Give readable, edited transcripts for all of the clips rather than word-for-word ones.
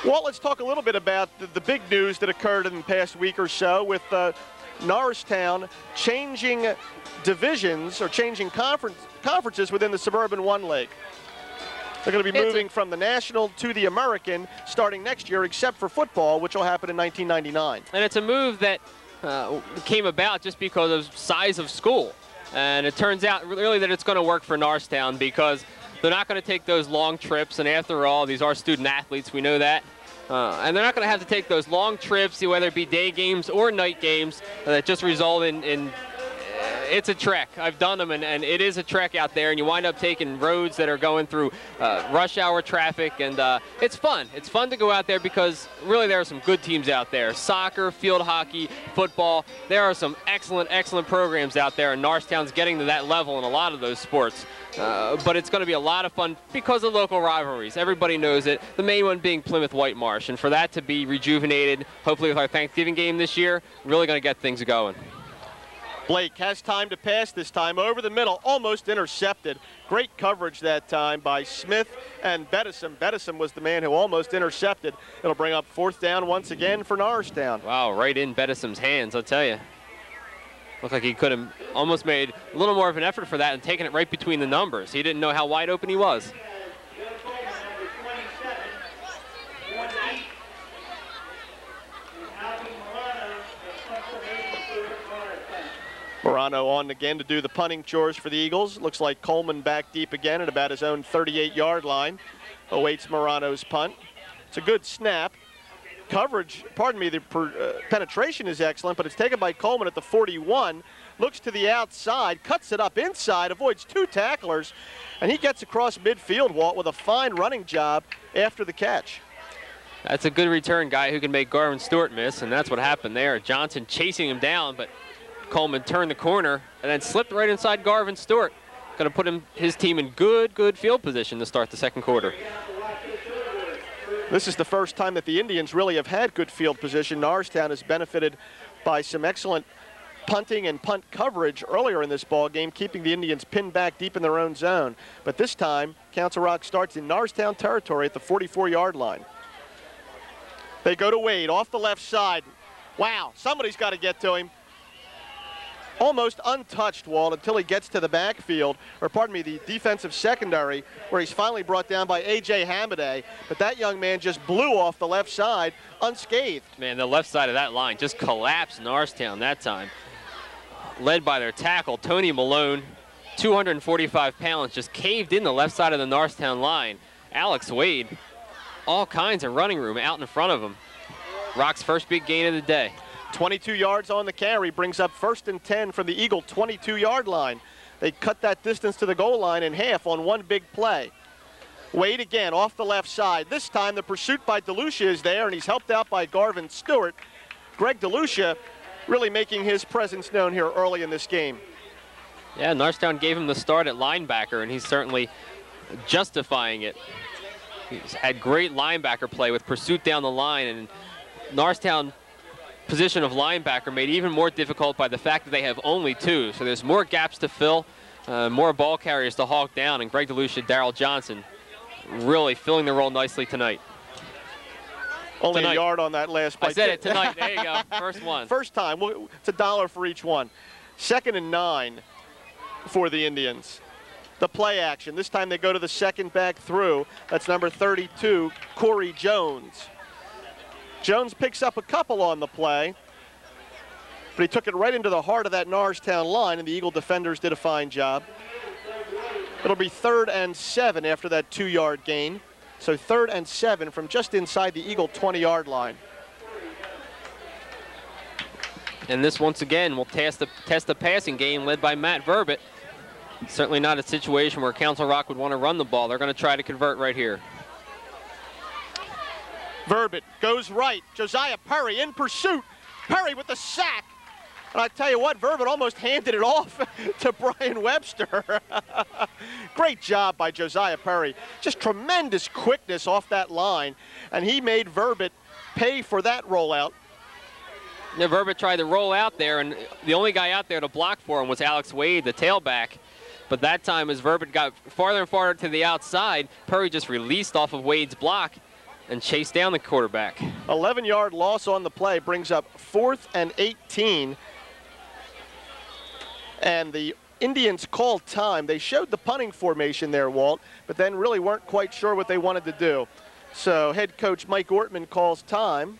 Well, let's talk a little bit about the big news that occurred in the past week or so with Norristown changing divisions or changing conferences within the Suburban 1 League. They're going to be moving from the National to the American starting next year, except for football, which will happen in 1999. And it's a move that came about just because of size of school. And it turns out really that it's going to work for Norristown because they're not going to take those long trips. And after all, these are student athletes. We know that. And they're not going to have to take those long trips, whether it be day games or night games, that just result in it's a trek. I've done them, and it is a trek out there, and you wind up taking roads that are going through rush hour traffic, and it's fun. It's fun to go out there because really there are some good teams out there. Soccer, field hockey, football. There are some excellent, excellent programs out there, and Norristown's getting to that level in a lot of those sports. But it's going to be a lot of fun because of local rivalries. Everybody knows it, the main one being Plymouth Whitemarsh, and for that to be rejuvenated, hopefully with our Thanksgiving game this year, really going to get things going. Blake has time to pass this time over the middle, almost intercepted. Great coverage that time by Smith and Bettison. Bettison was the man who almost intercepted. It'll bring up 4th down once again for Norristown. Wow, right in Bettison's hands, I'll tell you. Looked like he could have almost made a little more of an effort for that and taken it right between the numbers. He didn't know how wide open he was. Morano on again to do the punting chores for the Eagles. Looks like Coleman back deep again at about his own 38-yard line. Awaits Morano's punt. It's a good snap. Coverage, pardon me, the penetration is excellent, but it's taken by Coleman at the 41. Looks to the outside, cuts it up inside, avoids 2 tacklers, and he gets across midfield, Walt, with a fine running job after the catch. That's a good return guy who can make Garvin Stewart miss, and that's what happened there. Johnson chasing him down, but Coleman turned the corner and then slipped right inside Garvin Stewart. Going to put his team in good field position to start the second quarter. This is the first time that the Indians really have had good field position. Norristown has benefited by some excellent punting and punt coverage earlier in this ball game, keeping the Indians pinned back deep in their own zone. But this time, Council Rock starts in Norristown territory at the 44-yard line. They go to Wade off the left side. Wow, somebody's got to get to him. Almost untouched, Walt, until he gets to the backfield, or pardon me, the defensive secondary, where he's finally brought down by A.J. Hamaday. But that young man just blew off the left side unscathed. Man, the left side of that line just collapsed Norristown that time. Led by their tackle, Tony Malone, 245 pounds, just caved in the left side of the Norristown line. Alex Wade, all kinds of running room out in front of him. Rock's first big gain of the day. 22 yards on the carry, brings up 1st and 10 from the Eagle 22-yard line. They cut that distance to the goal line in half on one big play. Wade again off the left side. This time the pursuit by DeLucia is there, and he's helped out by Garvin Stewart. Greg DeLucia really making his presence known here early in this game. Yeah, Norristown gave him the start at linebacker, and he's certainly justifying it. He's had great linebacker play with pursuit down the line, and Norristown position of linebacker made even more difficult by the fact that they have only 2. So there's more gaps to fill, more ball carriers to hawk down, and Greg DeLucia, Darrell Johnson really filling the role nicely tonight. Only a yard on that last play. I said it tonight. There you go. First one. First time. Well, it's $1 for each one. 2nd and 9 for the Indians. The play action. This time they go to the second back through. That's number 32, Corey Jones. Jones picks up a couple on the play, but he took it right into the heart of that Norristown line, and the Eagle defenders did a fine job. It'll be 3rd and 7 after that 2-yard gain. So 3rd and 7 from just inside the Eagle 20-yard line. And this once again will test the passing game led by Matt Verbit. Certainly not a situation where Council Rock would want to run the ball. They're going to try to convert right here. Verbit goes right. Josiah Perry in pursuit. Perry with the sack. And I tell you what, Verbit almost handed it off to Brian Webster. Great job by Josiah Perry. Just tremendous quickness off that line. And he made Verbit pay for that rollout. Yeah, Verbit tried to roll out there, and the only guy out there to block for him was Alex Wade, the tailback. But that time, as Verbit got farther and farther to the outside, Perry just released off of Wade's block and chase down the quarterback. 11-yard loss on the play brings up 4th and 18. And the Indians called time. They showed the punting formation there, Walt, but then really weren't quite sure what they wanted to do. So head coach Mike Ortman calls time.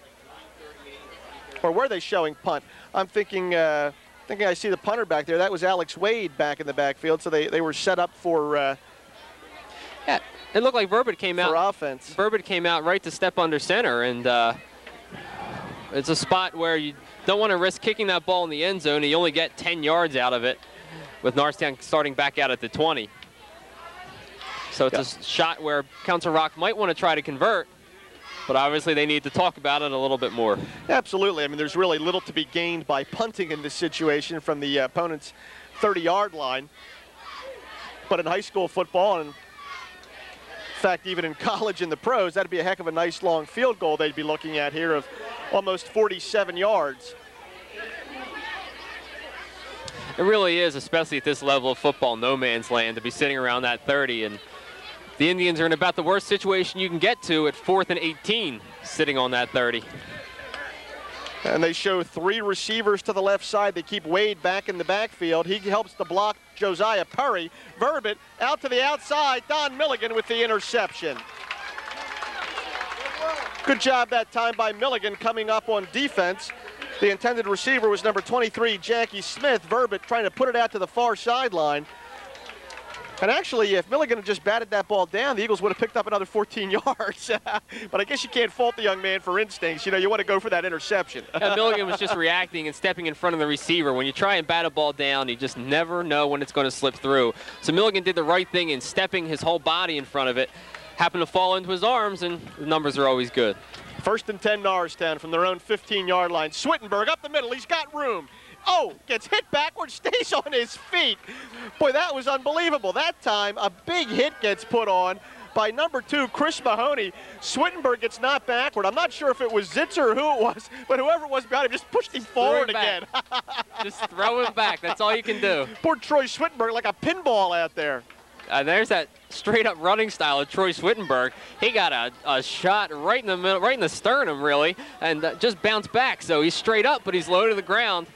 Or were they showing punt? I'm thinking I see the punter back there. That was Alex Wade back in the backfield, so they were set up for yeah, it looked like Burbid came out. For offense. Burbid came out right to step under center, and it's a spot where you don't want to risk kicking that ball in the end zone, and you only get 10 yards out of it with Norristown starting back out at the 20. So it's a shot where Council Rock might want to try to convert, but obviously they need to talk about it a little bit more. Absolutely. I mean, there's really little to be gained by punting in this situation from the opponent's 30-yard line. But in high school football, and in fact, even in college and the pros, that'd be a heck of a nice long field goal they'd be looking at here of almost 47 yards. It really is, especially at this level of football, no man's land, to be sitting around that 30. And the Indians are in about the worst situation you can get to at 4th and 18, sitting on that 30. And they show 3 receivers to the left side. They keep Wade back in the backfield. He helps to block Josiah Perry. Burbid out to the outside. Don Milligan with the interception. Good job that time by Milligan coming up on defense. The intended receiver was number 23, Jackie Smith. Burbid trying to put it out to the far sideline. And actually, if Milligan had just batted that ball down, the Eagles would have picked up another 14 yards. But I guess you can't fault the young man for instincts. You know, you want to go for that interception. Yeah, Milligan was just reacting and stepping in front of the receiver. When you try and bat a ball down, you just never know when it's going to slip through. So Milligan did the right thing in stepping his whole body in front of it. Happened to fall into his arms, and the numbers are always good. 1st and 10, Norristown from their own 15-yard line. Swittenberg up the middle. He's got room. Oh, gets hit backwards, stays on his feet. Boy, that was unbelievable. That time, a big hit gets put on by number 2, Chris Mahoney. Swittenberg gets knocked backward. I'm not sure if it was Zitzer or who it was, but whoever it was behind him just pushed him forward again. Just throw him back. That's all you can do. Poor Troy Swittenberg like a pinball out there. There's that straight-up running style of Troy Swittenberg. He got a shot right in the middle, right in the sternum, really, and just bounced back. So he's straight up, but he's low to the ground.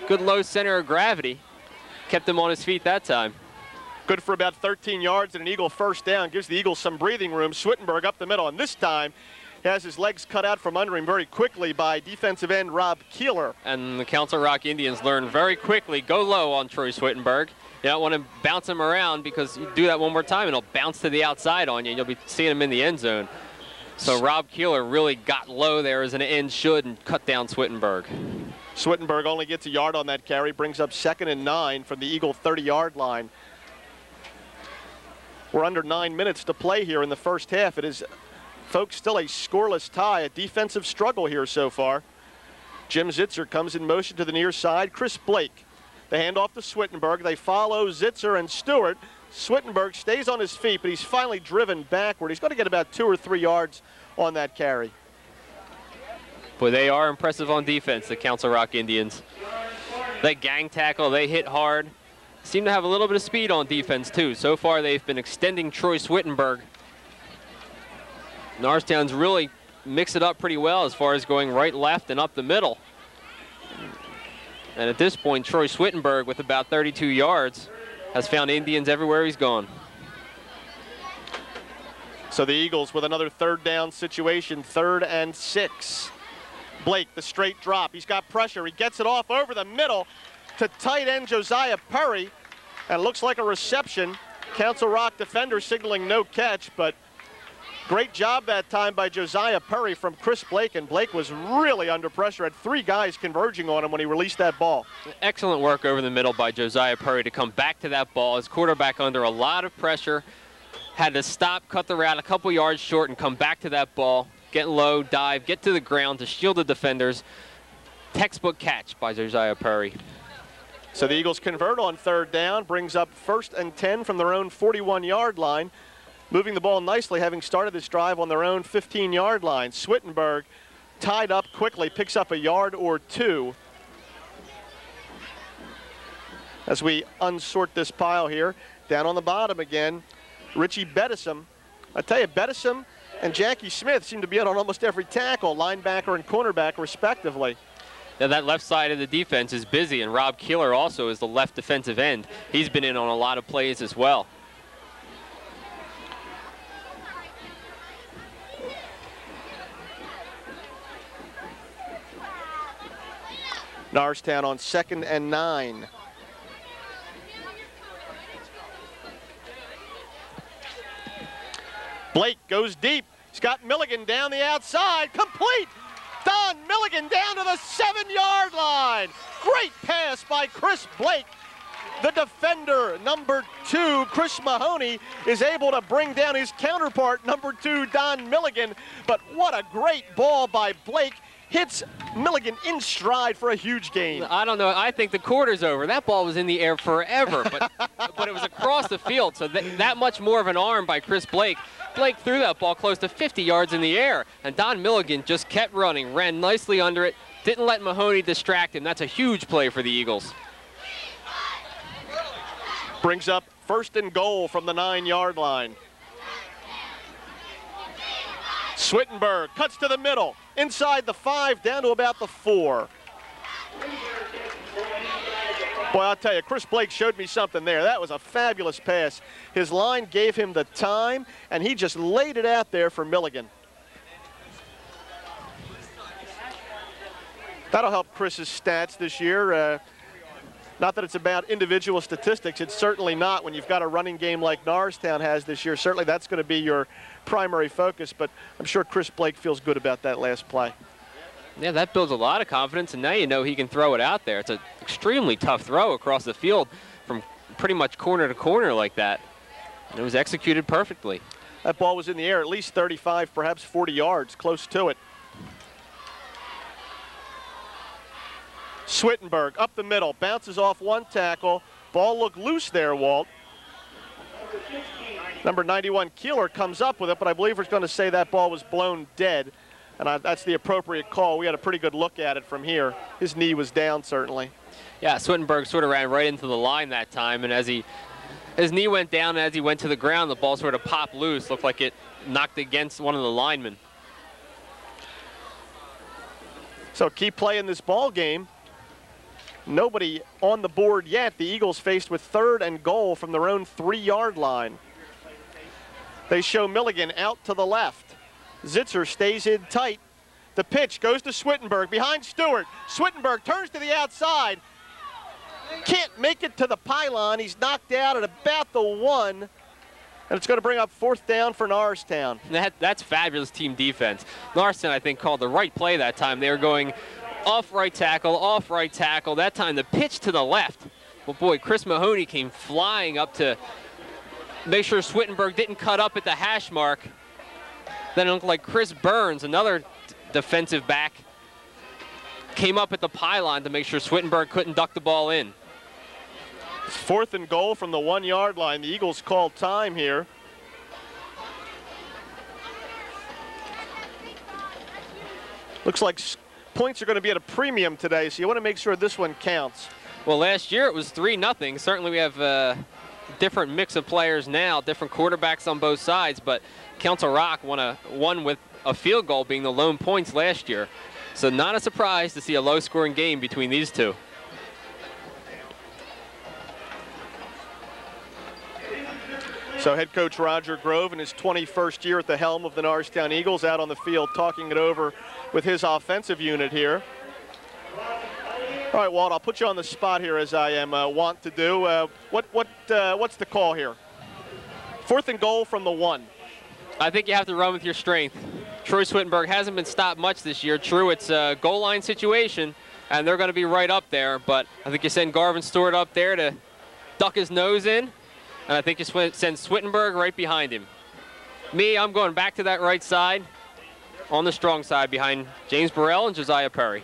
Good low center of gravity. Kept him on his feet that time. Good for about 13 yards and an Eagle first down. Gives the Eagles some breathing room. Swittenberg up the middle, and this time he has his legs cut out from under him very quickly by defensive end Rob Keeler. And the Council Rock Indians learn very quickly, go low on Troy Swittenberg. You don't want to bounce him around, because you do that one more time and he'll bounce to the outside on you, and you'll be seeing him in the end zone. So Rob Keeler really got low there as an end should and cut down Swittenberg. Swittenberg only gets a yard on that carry, brings up 2nd and 9 from the Eagle 30-yard line. We're under 9 minutes to play here in the first half. It is, folks, still a scoreless tie, a defensive struggle here so far. Jim Zitzer comes in motion to the near side. Chris Blake, the handoff to Swittenberg. They follow Zitzer and Stewart. Swittenberg stays on his feet, but he's finally driven backward. He's going to get about 2 or 3 yards on that carry. Boy, they are impressive on defense, the Council Rock Indians. They gang tackle, they hit hard. Seem to have a little bit of speed on defense, too. So far, they've been extending Troy Swittenberg. Norristown's really mixed it up pretty well as far as going right, left, and up the middle. And at this point, Troy Swittenberg, with about 32 yards, has found Indians everywhere he's gone. So the Eagles with another 3rd down situation, 3rd and 6. Blake, the straight drop. He's got pressure. He gets it off over the middle to tight end Josiah Perry. And it looks like a reception. Council Rock defender signaling no catch, but great job that time by Josiah Perry from Chris Blake, and Blake was really under pressure. Had 3 guys converging on him when he released that ball. Excellent work over the middle by Josiah Perry to come back to that ball. His quarterback under a lot of pressure. Had to stop, cut the route a couple yards short, and come back to that ball. Get low, dive, get to the ground to shield the defenders. Textbook catch by Josiah Perry. So the Eagles convert on 3rd down, brings up 1st and 10 from their own 41-yard line. Moving the ball nicely, having started this drive on their own 15-yard line. Swittenberg tied up quickly, picks up a yard or 2. As we unsort this pile here, down on the bottom again, Richie Beddisome. I tell you, Beddisome and Jackie Smith seem to be in on almost every tackle, linebacker and cornerback respectively. Now that left side of the defense is busy, and Rob Keeler also is the left defensive end. He's been in on a lot of plays as well. Norristown on 2nd and 9. Blake goes deep. He's got Milligan down the outside. Complete. Don Milligan down to the 7-yard line. Great pass by Chris Blake. The defender, number 2, Chris Mahoney, is able to bring down his counterpart, number 2, Don Milligan. But what a great ball by Blake. Hits Milligan in stride for a huge gain. I don't know. I think the quarter's over. That ball was in the air forever, but it was across the field, so that much more of an arm by Chris Blake. Blake threw that ball close to 50 yards in the air, and Don Milligan just kept running, ran nicely under it, didn't let Mahoney distract him. That's a huge play for the Eagles. Brings up 1st and goal from the 9-yard line. Swittenberg cuts to the middle, inside the 5, down to about the 4. Boy, I'll tell you, Chris Blake showed me something there. That was a fabulous pass. His line gave him the time, and he just laid it out there for Milligan. That'll help Chris's stats this year. Not that it's about individual statistics. It's certainly not when you've got a running game like Norristown has this year. Certainly that's going to be your primary focus, but I'm sure Chris Blake feels good about that last play. Yeah, that builds a lot of confidence, and now you know he can throw it out there. It's an extremely tough throw across the field from pretty much corner to corner like that. And it was executed perfectly. That ball was in the air at least 35, perhaps 40 yards, close to it. Swittenberg up the middle, bounces off one tackle. Ball looked loose there, Walt. Number 91, Keeler, comes up with it, but I believe we're going to say that ball was blown dead. And that's the appropriate call. We had a pretty good look at it from here. His knee was down, certainly. Yeah, Swittenberg sort of ran right into the line that time, and as his knee went down, and as he went to the ground, the ball sort of popped loose. Looked like it knocked against one of the linemen. So key play in this ball game. Nobody on the board yet. The Eagles faced with 3rd and goal from their own 3-yard line. They show Milligan out to the left. Zitzer stays in tight. The pitch goes to Swittenberg behind Stewart. Swittenberg turns to the outside. Can't make it to the pylon. He's knocked out at about the 1. And it's going to bring up 4th down for Norristown. That's fabulous team defense. Norristown, I think, called the right play that time. They were going off right tackle. That time the pitch to the left. Well, boy, Chris Mahoney came flying up to make sure Swittenberg didn't cut up at the hash mark. Then it looked like Chris Burns, another defensive back, came up at the pylon to make sure Swittenberg couldn't duck the ball in. 4th and goal from the 1-yard line. The Eagles called time here. Looks like points are going to be at a premium today, so you want to make sure this one counts. Well, last year it was 3-0. Certainly we have a different mix of players now, different quarterbacks on both sides, but Council Rock won with a field goal being the lone points last year. So not a surprise to see a low-scoring game between these two. So head coach Roger Grove in his 21st year at the helm of the Norristown Eagles out on the field talking it over with his offensive unit here. All right, Walt, I'll put you on the spot here as I am wont to do. What's the call here? 4th and goal from the 1. I think you have to run with your strength. Troy Swittenberg hasn't been stopped much this year. True, it's a goal line situation, and they're going to be right up there, but I think you send Garvin Stewart up there to duck his nose in, and I think you send Swittenberg right behind him. I'm going back to that right side on the strong side behind James Burrell and Josiah Perry.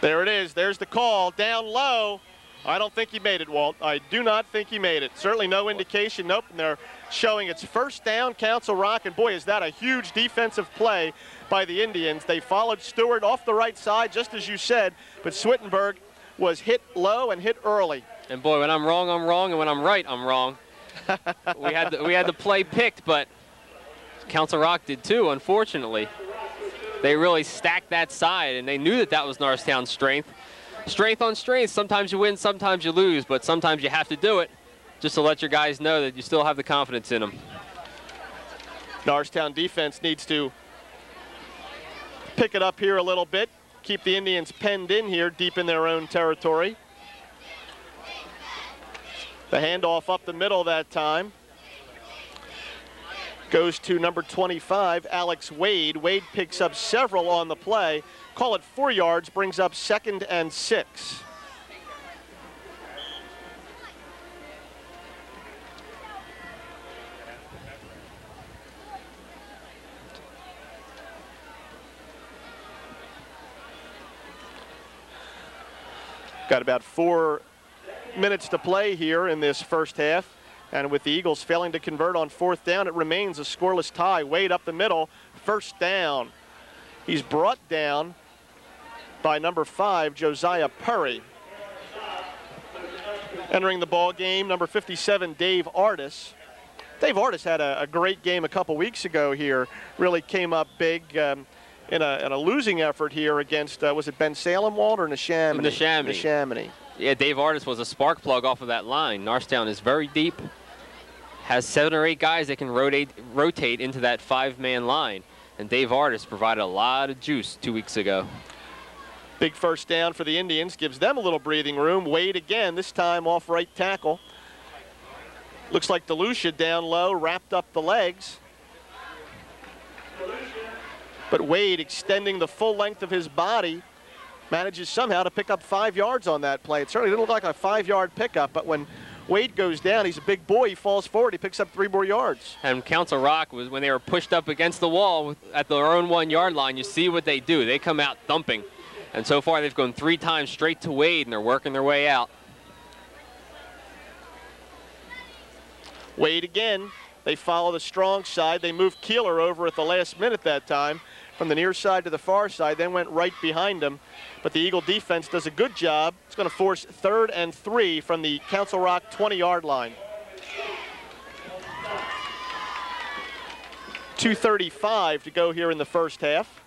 There it is. There's the call. Down low. I don't think he made it, Walt. I do not think he made it. Certainly no indication. Nope. And they're showing it's 1st down, Council Rock. And boy, is that a huge defensive play by the Indians. They followed Stewart off the right side, just as you said. But Swittenberg was hit low and hit early. And boy, when I'm wrong, I'm wrong. And when I'm right, I'm wrong. we had the play picked, but Council Rock did too, unfortunately. They really stacked that side, and they knew that that was Norristown's strength. Strength on strength, sometimes you win, sometimes you lose, but sometimes you have to do it just to let your guys know that you still have the confidence in them. Norristown defense needs to pick it up here a little bit, keep the Indians penned in here deep in their own territory. The handoff up the middle that time goes to number 25, Alex Wade. Wade picks up several on the play. Call it 4 yards, brings up 2nd and 6. Got about 4 minutes to play here in this first half. And with the Eagles failing to convert on 4th down, it remains a scoreless tie. Wade up the middle, first down. He's brought down by number 5, Josiah Purry. Entering the ball game, number 57, Dave Artis. Dave Artis had a great game a couple weeks ago here. Really came up big in a losing effort here against, was it Ben Salem, Walt, or Neshaminy? Neshaminy. Yeah, Dave Artis was a spark plug off of that line. Norristown is very deep, has 7 or 8 guys that can rotate into that 5-man line. And Dave Artis provided a lot of juice 2 weeks ago. Big first down for the Indians, gives them a little breathing room. Wade again, this time off right tackle. Looks like DeLucia down low, wrapped up the legs. But Wade, extending the full length of his body, manages somehow to pick up 5 yards on that play. It certainly didn't look like a 5-yard pickup, but when Wade goes down, he's a big boy, he falls forward, he picks up 3 more yards. And Council Rock, was when they were pushed up against the wall at their own 1-yard line, you see what they do. They come out thumping. And so far they've gone 3 times straight to Wade, and they're working their way out. Wade again, they follow the strong side. They moved Keeler over at the last minute that time from the near side to the far side, then went right behind him. But the Eagle defense does a good job. It's going to force 3rd and 3 from the Council Rock 20-yard line. 2:35 to go here in the first half.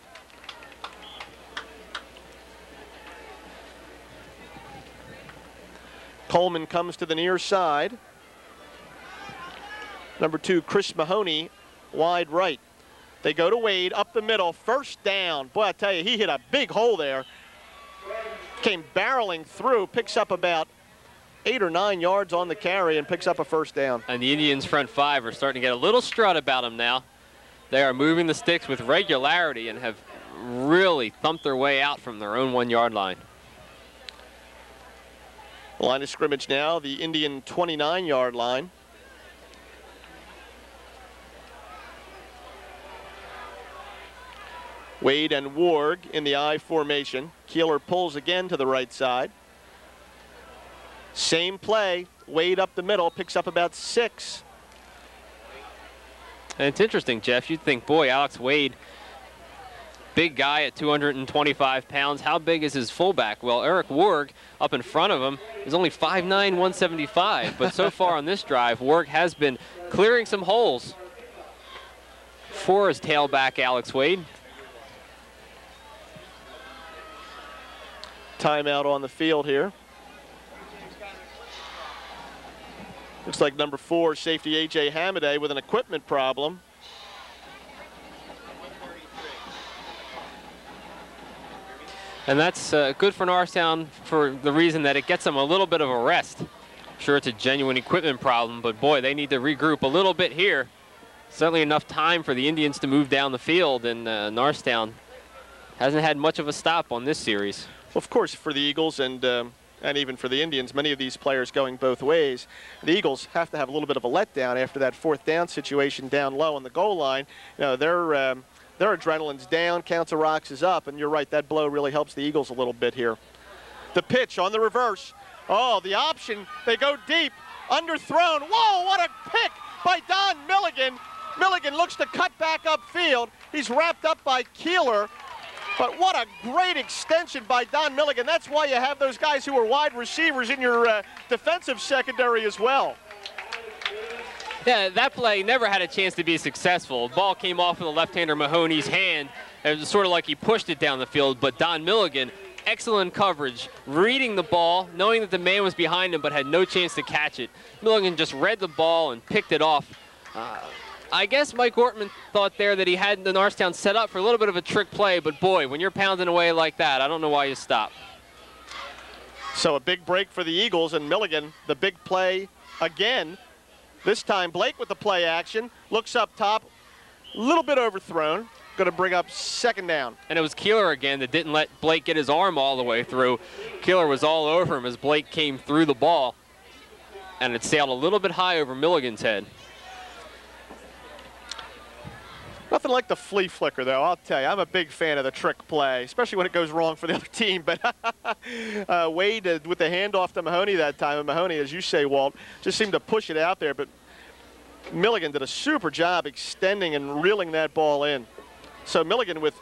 Coleman comes to the near side. Number 2, Chris Mahoney, wide right. They go to Wade, up the middle, first down. Boy, I tell you, he hit a big hole there. Came barreling through, picks up about 8 or 9 yards on the carry and picks up a first down. And the Indians' front 5 are starting to get a little strut about them now. They are moving the sticks with regularity and have really thumped their way out from their own 1-yard line. Line of scrimmage now, the Indian 29-yard line. Wade and Warg in the I formation. Keeler pulls again to the right side. Same play, Wade up the middle, picks up about 6. And it's interesting, Jeff. You'd think, boy, Alex Wade, big guy at 225 pounds. How big is his fullback? Well, Eric Warg up in front of him is only 5'9", 175. But so far on this drive, Warg has been clearing some holes for his tailback, Alex Wade. Timeout on the field here. Looks like number 4, safety A.J. Hamaday with an equipment problem. And that's good for Norristown for the reason that it gets them a little bit of a rest. Sure, it's a genuine equipment problem, but boy, they need to regroup a little bit here. Certainly enough time for the Indians to move down the field, and Norristown hasn't had much of a stop on this series. Well, of course, for the Eagles and even for the Indians, many of these players going both ways. The Eagles have to have a little bit of a letdown after that 4th down situation down low on the goal line. You know, their adrenaline's down, Council Rocks is up, and you're right, that blow really helps the Eagles a little bit here. The pitch on the reverse. Oh, the option, they go deep, underthrown. Whoa, what a pick by Don Milligan. Milligan looks to cut back upfield. He's wrapped up by Keeler. But what a great extension by Don Milligan. That's why you have those guys who are wide receivers in your defensive secondary as well. Yeah, that play never had a chance to be successful. The ball came off of the left-hander Mahoney's hand. It was sort of like he pushed it down the field, but Don Milligan, excellent coverage, reading the ball, knowing that the man was behind him but had no chance to catch it. Milligan just read the ball and picked it off. I guess Mike Ortman thought there that he had the Norristown set up for a little bit of a trick play, but boy, when you're pounding away like that, I don't know why you stop. So a big break for the Eagles, and Milligan, the big play again. This time Blake with the play action, looks up top, a little bit overthrown, going to bring up second down. And it was Keeler again that didn't let Blake get his arm all the way through. Keeler was all over him as Blake came through the ball, and it sailed a little bit high over Milligan's head. Nothing like the flea flicker, though, I'll tell you. I'm a big fan of the trick play, especially when it goes wrong for the other team. But Wade with the handoff to Mahoney that time, and Mahoney, as you say, Walt, just seemed to push it out there. But Milligan did a super job extending and reeling that ball in. So Milligan with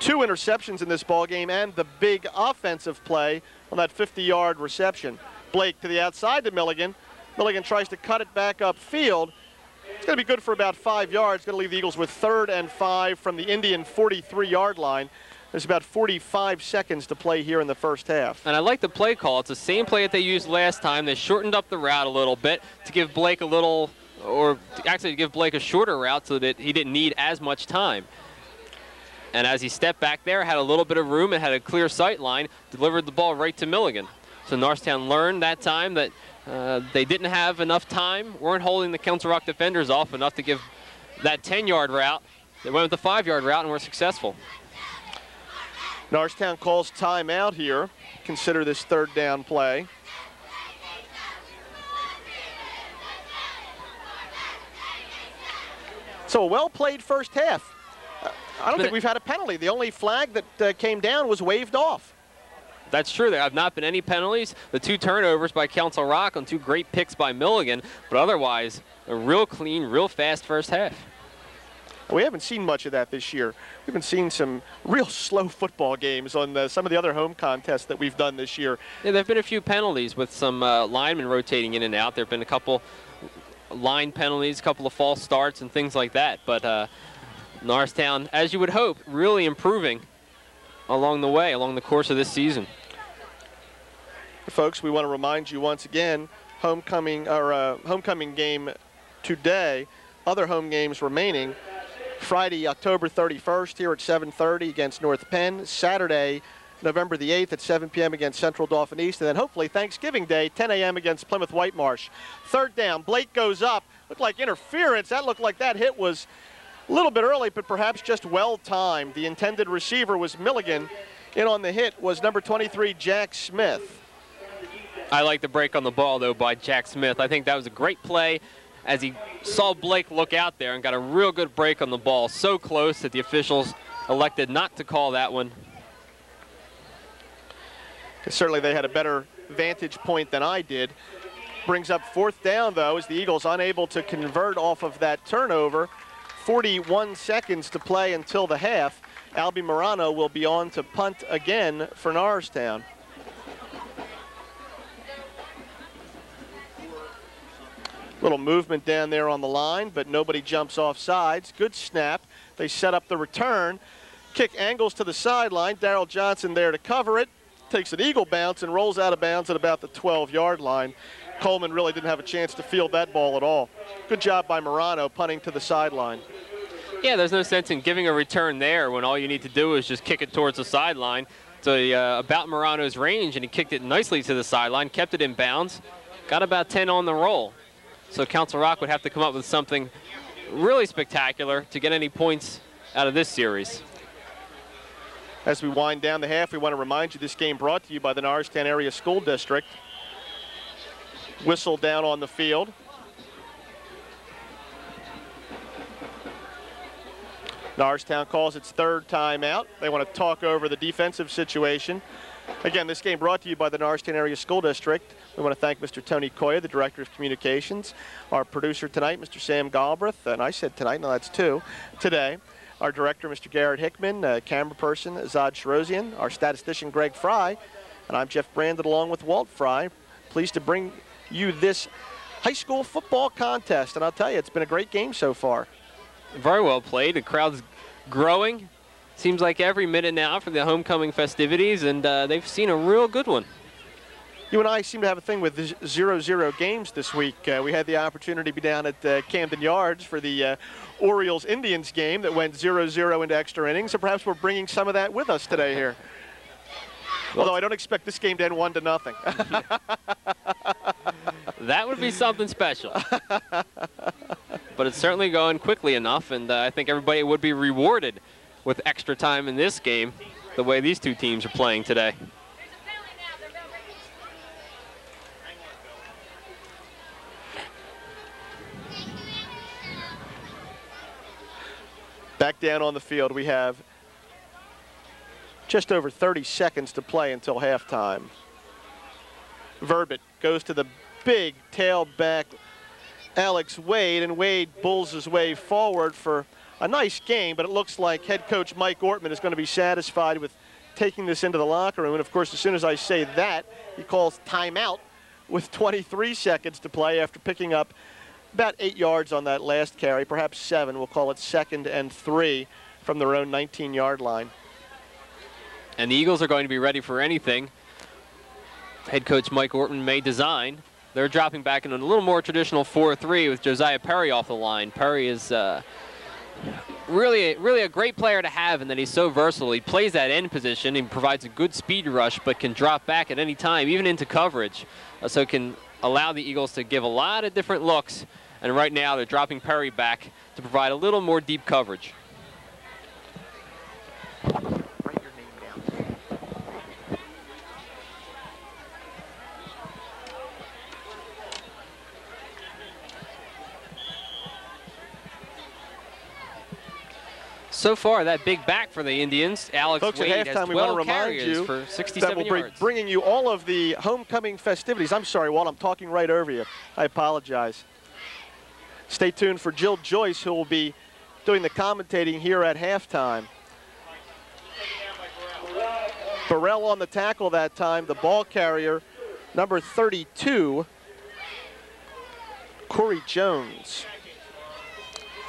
2 interceptions in this ball game and the big offensive play on that 50-yard reception. Blake to the outside to Milligan. Milligan tries to cut it back upfield. It's going to be good for about 5 yards. Going to leave the Eagles with 3rd and 5 from the Indian 43-yard line. There's about 45 seconds to play here in the first half. And I like the play call. It's the same play that they used last time. They shortened up the route a little bit to give Blake a little, or actually to give Blake a shorter route so that he didn't need as much time. And as he stepped back there, had a little bit of room and had a clear sight line, delivered the ball right to Milligan. So Norristown learned that time that they didn't have enough time, weren't holding the Council Rock defenders off enough to give that 10-yard route. They went with the 5-yard route and were successful. Norristown calls timeout here. Consider this 3rd down play. So a well-played first half. I don't think we've had a penalty. The only flag that came down was waved off. That's true. There have not been any penalties. The 2 turnovers by Council Rock on 2 great picks by Milligan, but otherwise a real clean, real fast first half. We haven't seen much of that this year. We've been seeing some real slow football games on some of the other home contests that we've done this year. Yeah, there have been a few penalties with some linemen rotating in and out. There have been a couple line penalties, a couple of false starts and things like that. But Norristown, as you would hope, really improving along the way, along the course of this season. Folks, we want to remind you once again, homecoming game today, other home games remaining. Friday, October 31st here at 7:30 against North Penn. Saturday, November the 8th at 7 p.m. against Central Dauphin East. And then hopefully Thanksgiving Day, 10 a.m. against Plymouth Whitemarsh. 3rd down, Blake goes up. Looked like interference. That looked like that hit was a little bit early, but perhaps just well-timed. The intended receiver was Milligan. In on the hit was number 23, Jack Smith. I like the break on the ball, though, by Jack Smith. I think that was a great play as he saw Blake look out there and got a real good break on the ball. So close that the officials elected not to call that one. Certainly they had a better vantage point than I did. Brings up 4th down, though, as the Eagles unable to convert off of that turnover. 41 seconds to play until the half. Albie Morano will be on to punt again for Norristown. Little movement down there on the line, but nobody jumps off sides. Good snap. They set up the return. Kick angles to the sideline. Darrell Johnson there to cover it. Takes an eagle bounce and rolls out of bounds at about the 12-yard line. Coleman really didn't have a chance to field that ball at all. Good job by Morano punting to the sideline. Yeah, there's no sense in giving a return there when all you need to do is just kick it towards the sideline. So about Morano's range, and he kicked it nicely to the sideline, kept it in bounds, got about 10 on the roll. So Council Rock would have to come up with something really spectacular to get any points out of this series. As we wind down the half, we want to remind you this game brought to you by the Norristown Area School District. Whistle down on the field. Norristown calls its 3rd timeout. They want to talk over the defensive situation. Again, this game brought to you by the Norristown Area School District. We want to thank Mr. Tony Koya, the Director of Communications, our producer tonight, Mr. Sam Galbraith, and I said tonight, no, that's 2, today. Our director, Mr. Garrett Hickman, camera person, Zod Sharosian, our statistician, Greg Fry, and I'm Jeff Brandon along with Walt Fry. Pleased to bring you this high school football contest. And I'll tell you, it's been a great game so far. Very well played. The crowd's growing. Seems like every minute now for the homecoming festivities, and they've seen a real good one. You and I seem to have a thing with 0-0 games this week. We had the opportunity to be down at Camden Yards for the Orioles-Indians game that went 0-0 into extra innings, so perhaps we're bringing some of that with us today here. Although I don't expect this game to end 1-0. That would be something special. But it's certainly going quickly enough, and I think everybody would be rewarded with extra time in this game, the way these two teams are playing today. Back down on the field, we have just over 30 seconds to play until halftime. Verbit goes to the big tailback Alex Wade, and Wade bulls his way forward for a nice game, but it looks like head coach Mike Ortman is going to be satisfied with taking this into the locker room. And of course, as soon as I say that, he calls timeout with 23 seconds to play after picking up about 8 yards on that last carry, perhaps 7. We'll call it 2nd and 3 from their own 19-yard line. And the Eagles are going to be ready for anything head coach Mike Ortman may design. They're dropping back in a little more traditional 4-3 with Josiah Perry off the line. Perry is really a great player to have, in that he's so versatile. He plays that end position. He provides a good speed rush, but can drop back at any time, even into coverage. So can allow the Eagles to give a lot of different looks. And right now they're dropping Perry back to provide a little more deep coverage. So far, that big back for the Indians, Alex Folks, Wade, at halftime, has 12 we want to remind carries you for 67 that we'll yards. be bringing you all of the homecoming festivities. I'm sorry, Walt, I'm talking right over you. I apologize. Stay tuned for Jill Joyce, who will be doing the commentating here at halftime. Burrell on the tackle that time, the ball carrier, number 32, Corey Jones.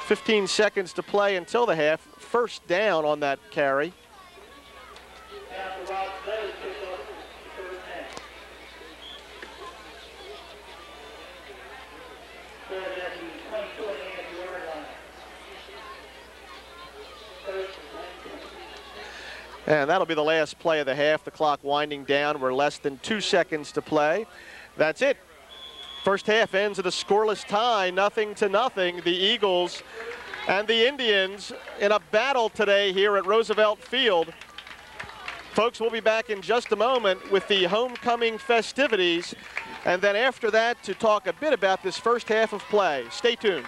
15 seconds to play until the half. First down on that carry. And that'll be the last play of the half. The clock winding down. We're less than 2 seconds to play. That's it. First half ends at a scoreless tie, 0-0. The Eagles and the Indians in a battle today here at Roosevelt Field. Folks, we'll be back in just a moment with the homecoming festivities, and then after that to talk a bit about this first half of play. Stay tuned.